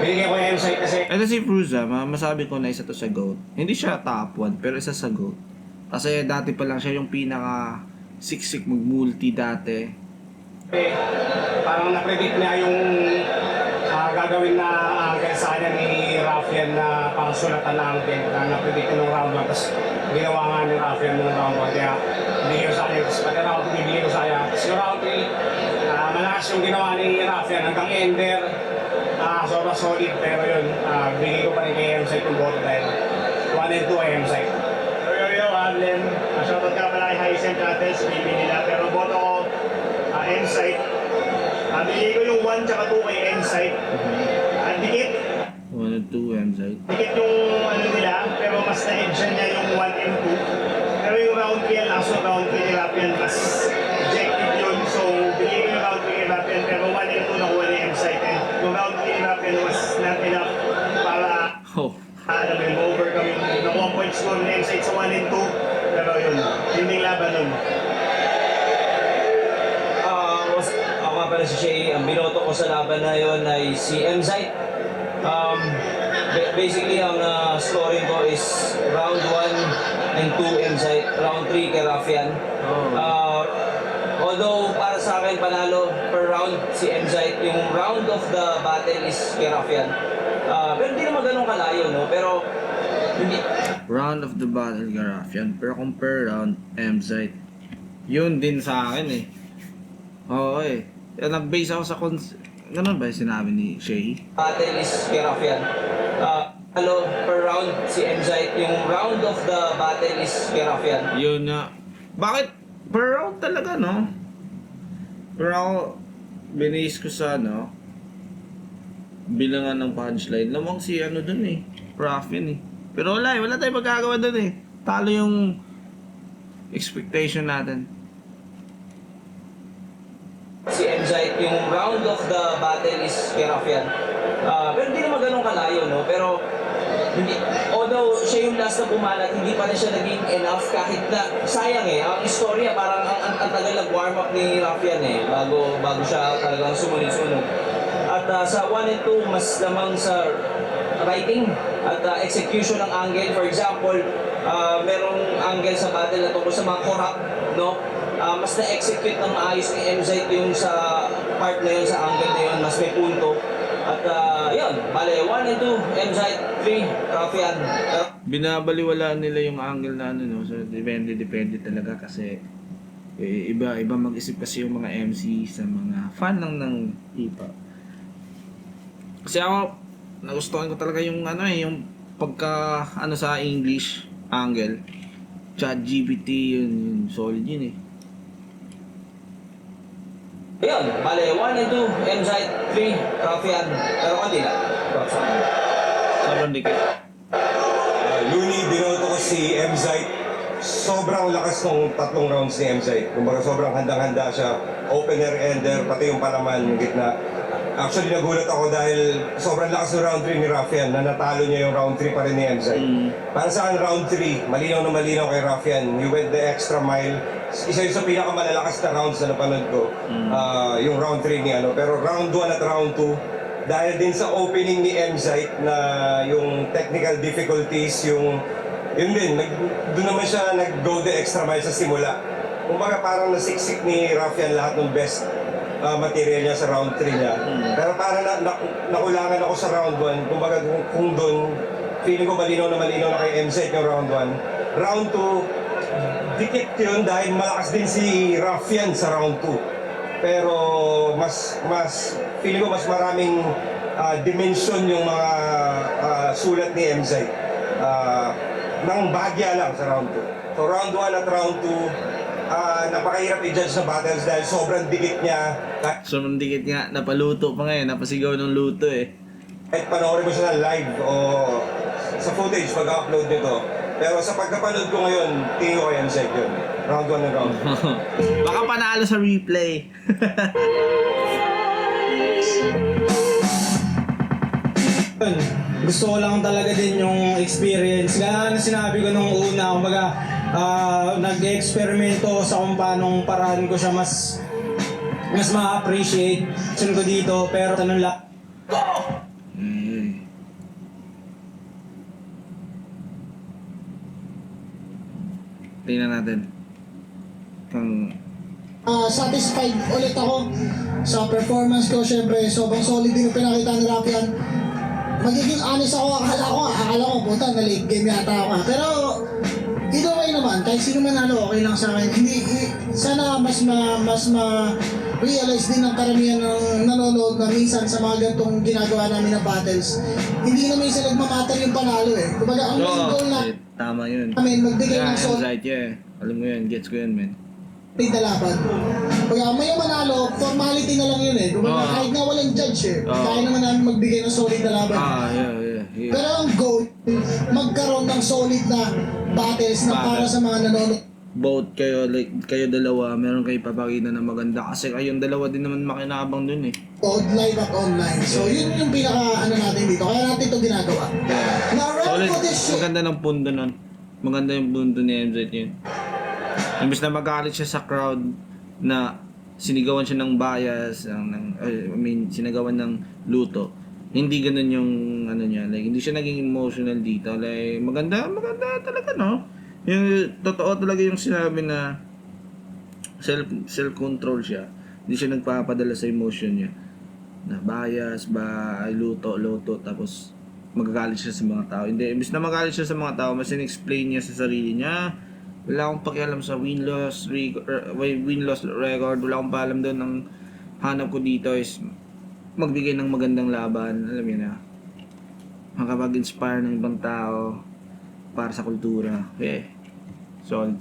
Speaker 3: binigay ko yung Insight kasi
Speaker 2: Ito si Fruza, masabi ko na isa to sa GOAT. Hindi siya top 1, pero isa sa GOAT. Kasi dati pa lang siya yung pinaka siksik mag-multi dati.
Speaker 3: parang na-predict niya yung gagawin na angle sa kanya ni Ruffian na pang sulatan na angle na na-predict nung round 1. Tapos ginawa nga ni Ruffian nung round 1. Kaya binigay ko sa kanya. Tapos pati round 2 binigay ko sa kanya. Tapos yung round 3, malakas yung ginawa ni Ruffian hanggang ender. Sobrang solid pero yun, binigay ko pa rin kay M-Site yung boto dahil 1 and 2 ay M-Site.
Speaker 7: Yo, Arlen. Shoutout ka pala kay Hyacinth natin, sabihin nila. Pero boto ko, Insight. Bigay ko yung 1 tsaka 2 kay Insight. Dikit.
Speaker 2: 1 and 2 MZ.
Speaker 7: Dikit yung ano nila, pero mas na-edge niya yung 1 and 2. Pero yung round 3 last na round 3 ni Rapian, mas objective yun. So, bigay ko yung round 3 ni Rapian, pero 1 and 2 nakuha ni Insight. And yung round 3 ni Rapian was not enough para
Speaker 2: Oh.
Speaker 7: alam mo yung overcome yung nakuha point score ni Insight sa 1 and 2. Pero yun, hindi laban nun.
Speaker 8: Ako nga pala si Shay, ang binoto ko sa laban na yun ay si M-Site. Basically, ang scoring ko is round 1 and 2 M-Site, round 3 kay Ruffian. Although para sa akin panalo per round si M-Site, yung round of the battle is kay Ruffian. Pero hindi naman ganun kalayo, no? Pero hindi.
Speaker 2: Round of the battle Garafian, pero kung per round MZ. Yun din sa akin eh. Oo eh. Nag-base ako sa ganun ba yung sinabi ni Shay?
Speaker 8: Battle is kay Ruffian. Per round si M-Site, yung round of the battle is kay Ruffian.
Speaker 2: Yun na. Bakit per round talaga, no? Pero ako, binase ko sa bilangan ng punchline. Lamang si dun eh. Ruffian eh. Pero wala tayong magagawa dun eh. Talo yung expectation natin.
Speaker 8: Si M-Site, yung round of the battle is kay Ruffian. Pero hindi naman ganun kalayo, no? Pero hindi, although siya yung last na pumalat, hindi pa rin siya naging enough kahit na sayang eh. Ang istorya parang ang tagal nag-warm up ni Ruffian eh bago siya talagang sumunod-sunog. At sa 1 and 2 mas lamang sa writing at execution ng angle. For example, merong angle sa battle na tungkol sa mga corrupt, no? Mas na-execute ng maayos ni M-Site yung sa part na yun, sa angle na yun, mas may punto. At yun, bale, 1 and 2, M-Site, 3, Ruffian.
Speaker 2: Binabaliwalaan nila yung angle na no? So depende talaga kasi iba mag-isip kasi yung mga MC sa mga fan lang ng hip-hop. Kasi ako, nagustuhan ko talaga yung yung pagka sa English angle. ChatGPT yun solid yun eh.
Speaker 8: Yun, bale, 1 and 2, M-Site, 3, Ruffian. Pero kanila,
Speaker 2: Sobrang dikit.
Speaker 9: Looney, binoto ko si M-Site. Sobrang lakas ng tatlong rounds ni M-Site. Kumbaga sobrang handang-handa siya. Opener, ender, pati yung palaman, yung gitna. Actually, nagulat ako dahil sobrang lakas ng round 3 ni Ruffian na natalo niya yung round 3 pa rin ni M-Site. Para sa akin, round 3, malinaw na malinaw kay Ruffian. You went the extra mile. Isa yun sa pinakamalalakas na rounds na napanood ko. yung round 3 ni ano. Pero round 1 at round 2, dahil din sa opening ni Mzite na yung technical difficulties, yun din, doon naman siya nag-go the extra mile sa simula. Kumbaga parang nasiksik ni Raffian lahat ng best material niya sa round 3 niya. Pero parang nakulangan ako sa round 1. Kumbaga kung doon, feeling ko malinaw na kay Mzite yung round 1. Round 2, dikit yun dahil malakas din si Raffian sa round 2. Pero feeling ko mas maraming dimension yung mga sulat ni Mzite. Nang bahagya lang sa round 2. So round 1 at round 2, napakahirap i-judge na battles dahil sobrang dikit niya.
Speaker 2: Sobrang dikit nga, napaluto pa ngayon, napasigaw ng luto eh.
Speaker 9: Kahit panoorin mo siya ng live o sa footage pag-upload nito. Pero sa pagkapanood ko ngayon, tingin ko kay Mzite yun. Round 1 and round 2.
Speaker 2: Baka panalo sa replay.
Speaker 3: Gusto ko lang talaga din yung experience. Gaya na sinabi ko nung una, kumbaga, nag-eksperimento sa kung paanong paraan ko siya mas ma-appreciate. Sun ko dito, pero tanong lang.
Speaker 2: Tingnan natin.
Speaker 4: Satisfied ulit ako sa performance ko. Siyempre, sobrang solid din yung pinakita ni Raffian. Magiging honest ako, akala ko, puta, na-late game yata ako. Pero, either way naman, kahit sino man okay lang sa akin. Sana mas ma-realize din ng karamihan ng nanonood na minsan sa mga gantong ginagawa namin na battles, hindi naman isa nagmamatter yung panalo eh. Kumbaga, ang main goal na
Speaker 2: Tama yun.
Speaker 4: namin, magbigay ng solid
Speaker 2: Anxiety eh. Alam mo yun, gets ko yun, man.
Speaker 4: na laban. Kumbaga, may manalo, formality na lang yun eh. Kumbaga, kahit nga walang judge eh. Kaya naman namin magbigay ng solid na laban.
Speaker 2: Yeah.
Speaker 4: Pero ang goal, magkaroon ng solid na battles na para sa mga nanonood.
Speaker 2: Both kayo, like, kayo dalawa, meron kayo papakita na maganda. Kasi kayong dalawa din naman makinabang dun eh.
Speaker 4: Live at online. So yun yung pinaka natin dito. Kaya natin ito ginagawa. Now round
Speaker 2: Solid,
Speaker 4: for this shit.
Speaker 2: maganda ng pundo nun. Maganda yung pundo ni Mzite yun. Imbis na magalit siya sa crowd na sinigawan siya ng bias, sinagawan ng luto. Hindi ganun yung ano niya, like hindi siya naging emotional dito. Like maganda talaga no. Yung totoo talaga yung sinabi na self control siya. Hindi siya nagpapadala sa emotion niya. Na bias luto tapos magagalit siya sa mga tao. Hindi, imbis na magalit siya sa mga tao, mas in-explain niya sa sarili niya. Wala akong pakialam sa win-loss record. Wala akong paalam doon. Ang hanap ko dito is magbigay ng magandang laban. Alam niyo na. Makapag-inspire ng ibang tao para sa kultura. Solid.